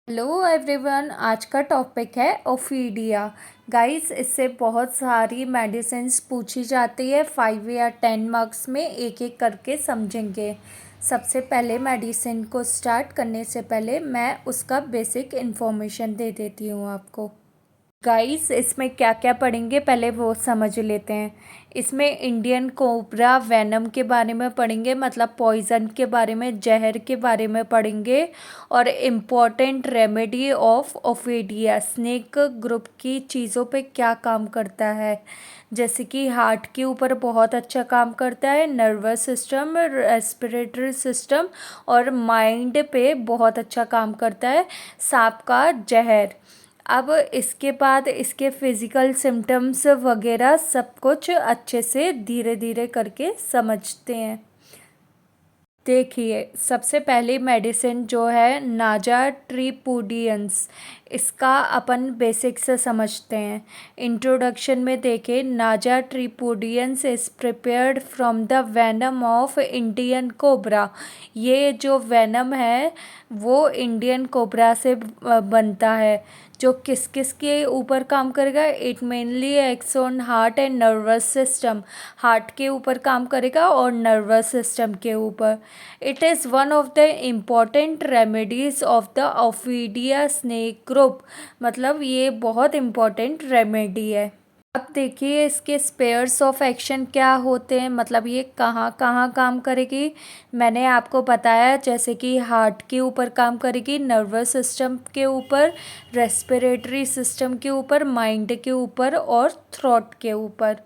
Hello everyone. आज का topic है ओफीडिया। गाइस, इससे बहुत सारी मेडिसिन्स पूछी जाती है। 5 या 10 मार्क्स में एक एक करके समझेंगे। सबसे पहले मेडिसिन को स्टार्ट करने से पहले मैं उसका बेसिक इन्फॉर्मेशन दे देती हूँ आपको। गाइस, इसमें क्या क्या पढ़ेंगे पहले वो समझ लेते हैं। इसमें इंडियन कोबरा वेनम के बारे में पढ़ेंगे, मतलब पॉइज़न के बारे में, जहर के बारे में पढ़ेंगे। और important remedy of Ophidia, snake group की चीज़ों पे क्या काम करता है। जैसे कि हार्ट के ऊपर बहुत अच्छा काम करता है, नर्वस सिस्टम, रेस्पिरेटरी सिस्टम और माइंड पे बहुत अच्छा काम करता है सांप का जहर। अब इसके बाद इसके फिज़िकल सिम्टम्स वगैरह सब कुछ अच्छे से धीरे धीरे करके समझते हैं। देखिए, सबसे पहली मेडिसिन जो है नाजा ट्रिपुडियंस, इसका अपन बेसिक से समझते हैं। इंट्रोडक्शन में देखें, Naja tripudians is prepared from the venom of Indian cobra. ये जो वेनम है वो इंडियन कोबरा से बनता है। जो किस किस के ऊपर काम करेगा, it mainly acts on heart and nervous system. Heart के ऊपर काम करेगा और नर्वस सिस्टम के ऊपर। It is one of the important remedies of the Ophidia snake group, मतलब ये बहुत इम्पॉर्टेंट रेमेडी है। अब देखिए इसके स्पेयर्स ऑफ एक्शन क्या होते हैं, मतलब ये कहाँ कहाँ काम करेगी। मैंने आपको बताया जैसे कि हार्ट के ऊपर काम करेगी, नर्वस सिस्टम के ऊपर, रेस्पिरेटरी सिस्टम के ऊपर, माइंड के ऊपर और थ्रोट के ऊपर।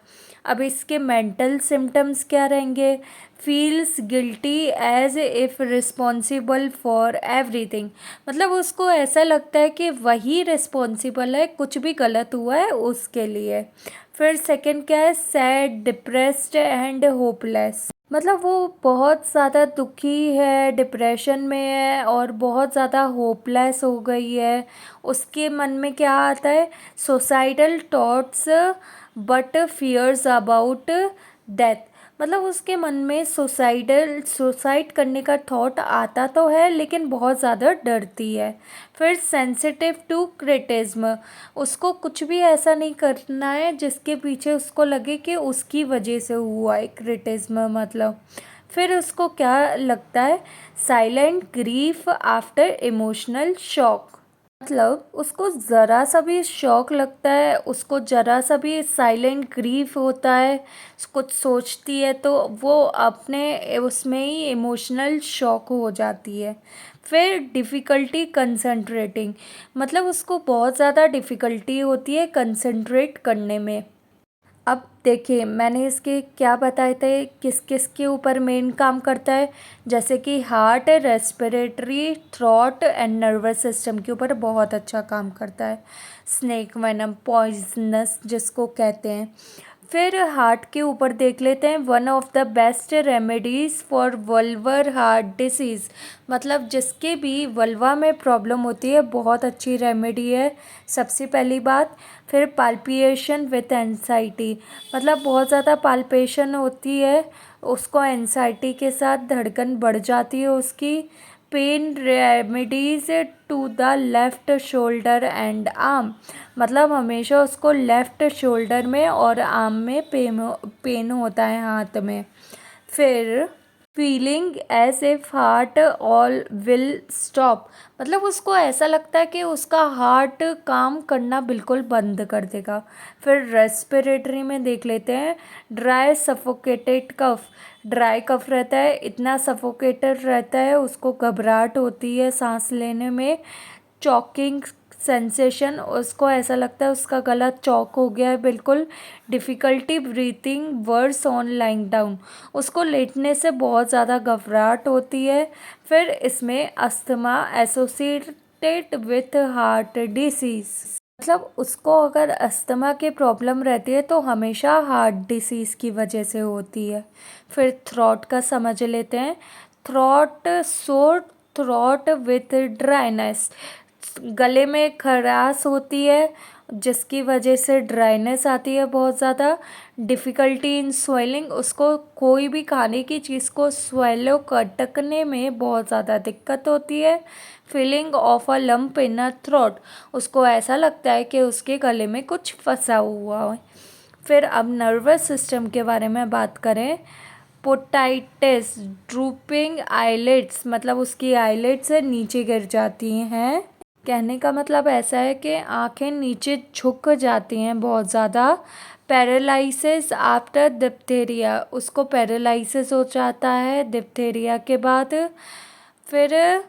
अब इसके मेंटल सिम्टम्स क्या रहेंगे। Feels guilty as if responsible for everything, मतलब उसको ऐसा लगता है कि वही रिस्पॉन्सिबल है, कुछ भी गलत हुआ है उसके लिए। फिर सेकंड क्या है, सैड, डिप्रेस्ड एंड होपलेस, मतलब वो बहुत ज़्यादा दुखी है, डिप्रेशन में है और बहुत ज़्यादा होपलेस हो गई है। उसके मन में क्या आता है, suicidal thoughts but fears about death, मतलब उसके मन में सुसाइड करने का थॉट आता तो है लेकिन बहुत ज़्यादा डरती है। फिर सेंसिटिव टू क्रिटिज्म, उसको कुछ भी ऐसा नहीं करना है जिसके पीछे उसको लगे कि उसकी वजह से हुआ है क्रिटिज्म, मतलब। फिर उसको क्या लगता है, silent grief after emotional shock, मतलब उसको ज़रा सा भी शौक लगता है, उसको ज़रा सा भी साइलेंट ग्रीफ होता है, कुछ सोचती है तो वो अपने उसमें ही इमोशनल शॉक हो जाती है। फिर डिफ़िकल्टी कंसंट्रेटिंग, मतलब उसको बहुत ज़्यादा डिफ़िकल्टी होती है कंसंट्रेट करने में। अब देखिए मैंने इसके क्या बताए थे, किस किस के ऊपर मेन काम करता है। जैसे कि heart, respiratory, throat and nervous system के ऊपर बहुत अच्छा काम करता है। स्नेक वेनम पॉइजनस जिसको कहते हैं। फिर हार्ट के ऊपर देख लेते हैं, one of the best remedies for vulvar heart disease, मतलब जिसके भी वल्वा में प्रॉब्लम होती है बहुत अच्छी रेमेडी है। सबसे पहली बात। फिर पाल्पिएशन विथ एंजाइटी, मतलब बहुत ज़्यादा पाल्पेशन होती है, उसको एंजाइटी के साथ धड़कन बढ़ जाती है उसकी। Pain remedies to the left shoulder and arm, मतलब हमेशा उसको लेफ़्ट शोल्डर में और आर्म में पेन होता है, हाथ में। फिर feeling as if heart all will stop, मतलब उसको ऐसा लगता है कि उसका हार्ट काम करना बिल्कुल बंद कर देगा। फिर रेस्पिरेटरी में देख लेते हैं, ड्राई सफोकेटेड कफ, ड्राई कफ रहता है, इतना सफोकेटेड रहता है, उसको घबराहट होती है सांस लेने में। चॉकिंग सेंसेशन, उसको ऐसा लगता है उसका गला चौक हो गया है बिल्कुल। Difficulty breathing worse on lying down, उसको लेटने से बहुत ज़्यादा घबराहट होती है। फिर इसमें asthma associated with heart disease, मतलब उसको अगर अस्थमा की प्रॉब्लम रहती है तो हमेशा हार्ट डिसीज़ की वजह से होती है। फिर थ्रॉट का समझ लेते हैं, थ्रॉट सोर थ्रॉट विथ ड्राइनेस, गले में खराश होती है जिसकी वजह से ड्राइनेस आती है बहुत ज़्यादा। डिफ़िकल्टी इन स्वेलिंग, उसको कोई भी खाने की चीज़ को स्वेलो कटकने में बहुत ज़्यादा दिक्कत होती है। Feeling of a lump in a throat, उसको ऐसा लगता है कि उसके गले में कुछ फंसा हुआ है। फिर अब नर्वस सिस्टम के बारे में बात करें, पोटाइटिस, ड्रूपिंग आईलिड्स, मतलब उसकी आईलिड्स नीचे गिर जाती हैं। कहने का मतलब ऐसा है कि आंखें नीचे झुक जाती हैं बहुत ज़्यादा। पैरालिसिस आफ्टर डिप्थेरिया, उसको पैरालिसिस हो जाता है डिप्थेरिया के बाद। फिर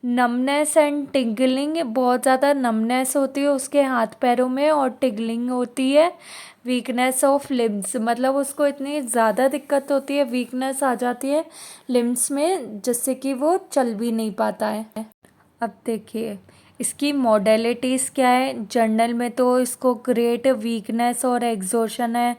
नमनेस एंड टिंगलिंग, बहुत ज़्यादा नमनेस होती है उसके हाथ पैरों में और टिंगलिंग होती है। वीकनेस ऑफ लिम्स, मतलब उसको इतनी ज़्यादा दिक्कत होती है, वीकनेस आ जाती है लिम्स में, जिससे कि वो चल भी नहीं पाता है। अब देखिए इसकी मॉडलिटीज़ क्या है। जर्नल में तो इसको ग्रेट वीकनेस और एग्जॉशन है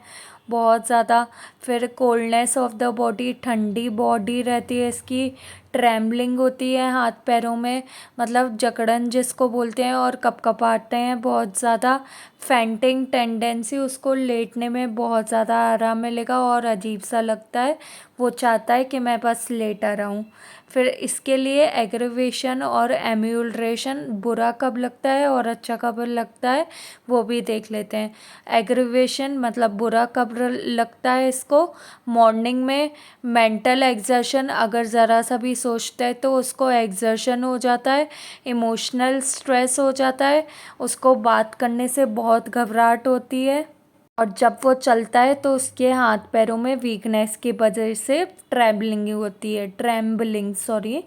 बहुत ज़्यादा। फिर कोल्डनेस ऑफ द बॉडी, ठंडी बॉडी रहती है इसकी। ट्रैम्बलिंग होती है हाथ पैरों में, मतलब जकड़न जिसको बोलते हैं, और कपकपाते हैं बहुत ज़्यादा। फेंटिंग टेंडेंसी, उसको लेटने में बहुत ज़्यादा आराम मिलेगा और अजीब सा लगता है, वो चाहता है कि मैं बस लेटा रहूं। फिर इसके लिए एग्रीवेशन और एम्यूलरेशन, बुरा कब लगता है और अच्छा कब लगता है वो भी देख लेते हैं। एग्रीवेशन मतलब बुरा कब लगता है इसको, मॉर्निंग में मेंटल एग्जर्शन, अगर ज़रा सा भी सोचता है तो उसको एग्जर्शन हो जाता है, इमोशनल स्ट्रेस हो जाता है, उसको बात करने से बहुत घबराहट होती है। और जब वो चलता है तो उसके हाथ पैरों में वीकनेस की वजह से ट्रैम्बलिंग सॉरी।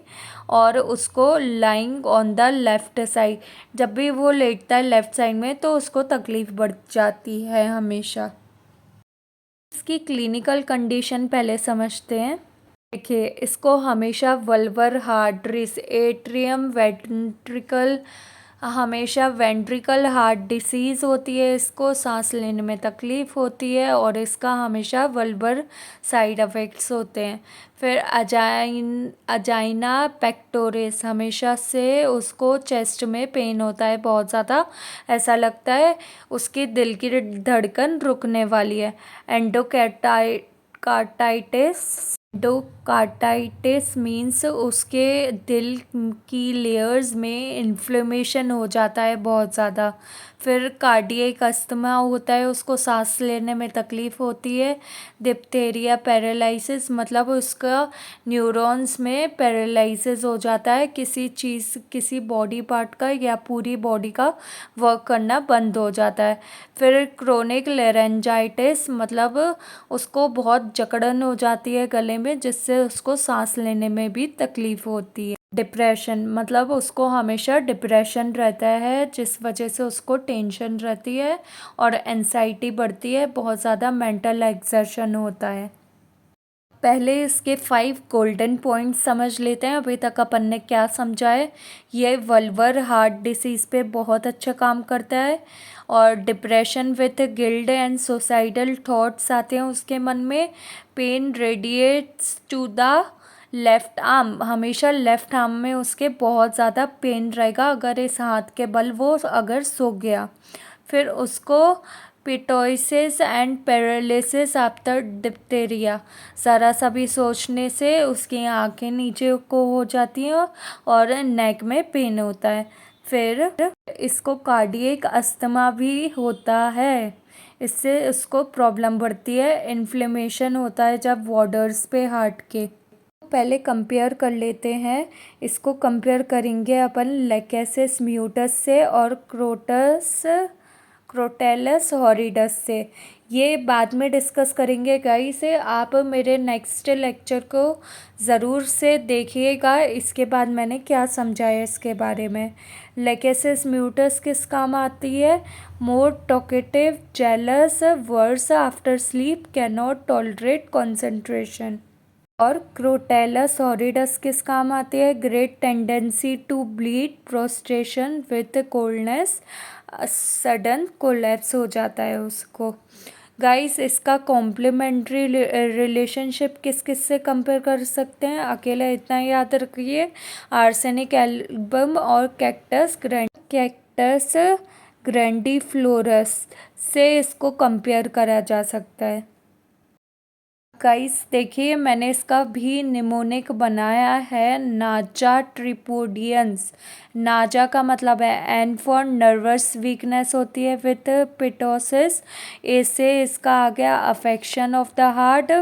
और उसको lying on the left side, जब भी वो लेटता है लेफ्ट साइड में तो उसको तकलीफ़ बढ़ जाती है हमेशा। इसकी क्लिनिकल कंडीशन पहले समझते हैं। देखिए इसको हमेशा valvar heart dis, atrium ventricle, हमेशा वेंट्रिकल हार्ट डिसीज़ होती है, इसको सांस लेने में तकलीफ़ होती है और इसका हमेशा वल्वर साइड इफ़ेक्ट्स होते हैं। फिर अजाइना पेक्टोरिस, हमेशा से उसको चेस्ट में पेन होता है बहुत ज़्यादा, ऐसा लगता है उसकी दिल की धड़कन रुकने वाली है। एंडोकार्टाइटिस, एंडोकार्टाइटिस मीन्स उसके दिल की लेयर्स में इन्फ्लेमेशन हो जाता है बहुत ज़्यादा। फिर कार्डियक अस्थमा होता है, उसको सांस लेने में तकलीफ़ होती है। डिप्थेरिया पैरालिसिस, मतलब उसका न्यूरॉन्स में पैरालिसिस हो जाता है, किसी चीज़, किसी बॉडी पार्ट का या पूरी बॉडी का वर्क करना बंद हो जाता है। फिर क्रोनिक लेरेंजाइटिस, मतलब उसको बहुत जकड़न हो जाती है गले में, जिससे उसको सांस लेने में भी तकलीफ़ होती है। डिप्रेशन, मतलब उसको हमेशा डिप्रेशन रहता है, जिस वजह से उसको टेंशन रहती है और एंजाइटी बढ़ती है, बहुत ज़्यादा मेंटल एक्सर्शन होता है। पहले इसके 5 गोल्डन पॉइंट्स समझ लेते हैं अभी तक अपन ने क्या समझा है। ये वल्वर हार्ट डिसीज़ पे बहुत अच्छा काम करता है, और depression with guilt and suicidal thoughts आते हैं उसके मन में। Pain radiates to the left arm, हमेशा लेफ़्ट आर्म में उसके बहुत ज़्यादा पेन रहेगा अगर इस हाथ के बल वो अगर सो गया। फिर उसको पिटोइसिस एंड पैरालिसिस आफ्टर डिप्थेरिया, ज़रा सा भी सोचने से उसकी आंखें नीचे को हो जाती हैं और नेक में पेन होता है। फिर इसको कार्डियक अस्थमा भी होता है, इससे उसको प्रॉब्लम बढ़ती है, इन्फ्लेमेशन होता है जब वॉर्डर्स पे हार्ट के। पहले कंपेयर कर लेते हैं, इसको कंपेयर करेंगे अपन लेकेसिस म्यूटस से और क्रोटेलस हॉरिडस से। ये बाद में डिस्कस करेंगे गाइस, आप मेरे नेक्स्ट लेक्चर को ज़रूर से देखिएगा, इसके बाद मैंने क्या समझाया इसके बारे में। लेकेसिस म्यूटस किस काम आती है, more talkative, jealous, worse after sleep, can not tolerate concentration. और क्रोटेलस हॉरिडस किस काम आती है, great tendency to bleed, prostration with coldness, sudden collapse हो जाता है उसको। गाइस इसका कॉम्प्लीमेंट्री रिलेशनशिप किस किस से कंपेयर कर सकते हैं, अकेला इतना याद रखिए, आर्सेनिक एल्बम और कैक्टस ग्रैंडीफ्लोरस से इसको कंपेयर करा जा सकता है। गाइस देखिए, मैंने इसका भी निमोनिक बनाया है, नाजा ट्रिपोडियंस। नाजा का मतलब है एन फॉर नर्वस वीकनेस होती है विथ पिटोसिस। ए से इसका आ गया affection of the heart.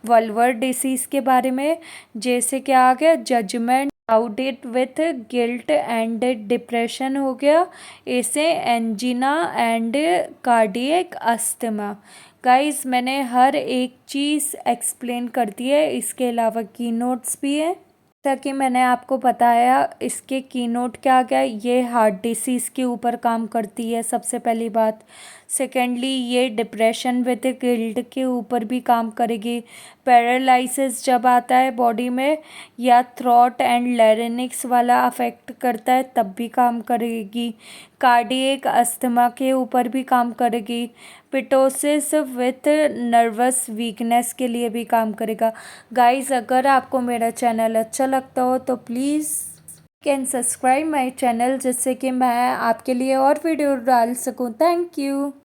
Valvar disease के बारे में। जैसे क्या आ गया, judgement clouded with guilt and depression हो गया। ऐसे angina and cardiac asthma. Guys मैंने हर एक चीज़ एक्सप्लेन कर दी है, इसके अलावा की नोट्स भी है। जैसा कि मैंने आपको बताया, इसके कीनोट क्या क्या, ये हार्ट डिसीज़ के ऊपर काम करती है सबसे पहली बात। सेकेंडली ये डिप्रेशन विद गिल्ट के ऊपर भी काम करेगी। पैरालिसिस जब आता है बॉडी में या थ्रॉट एंड लैरिंक्स वाला अफेक्ट करता है तब भी काम करेगी। कार्डियक अस्थमा के ऊपर भी काम करेगी। पिटोसिस विथ नर्वस वीकनेस के लिए भी काम करेगा। गाइस अगर आपको मेरा चैनल अच्छा लगता हो तो please can subscribe my channel, जिससे कि मैं आपके लिए और वीडियो डाल सकूं। Thank you.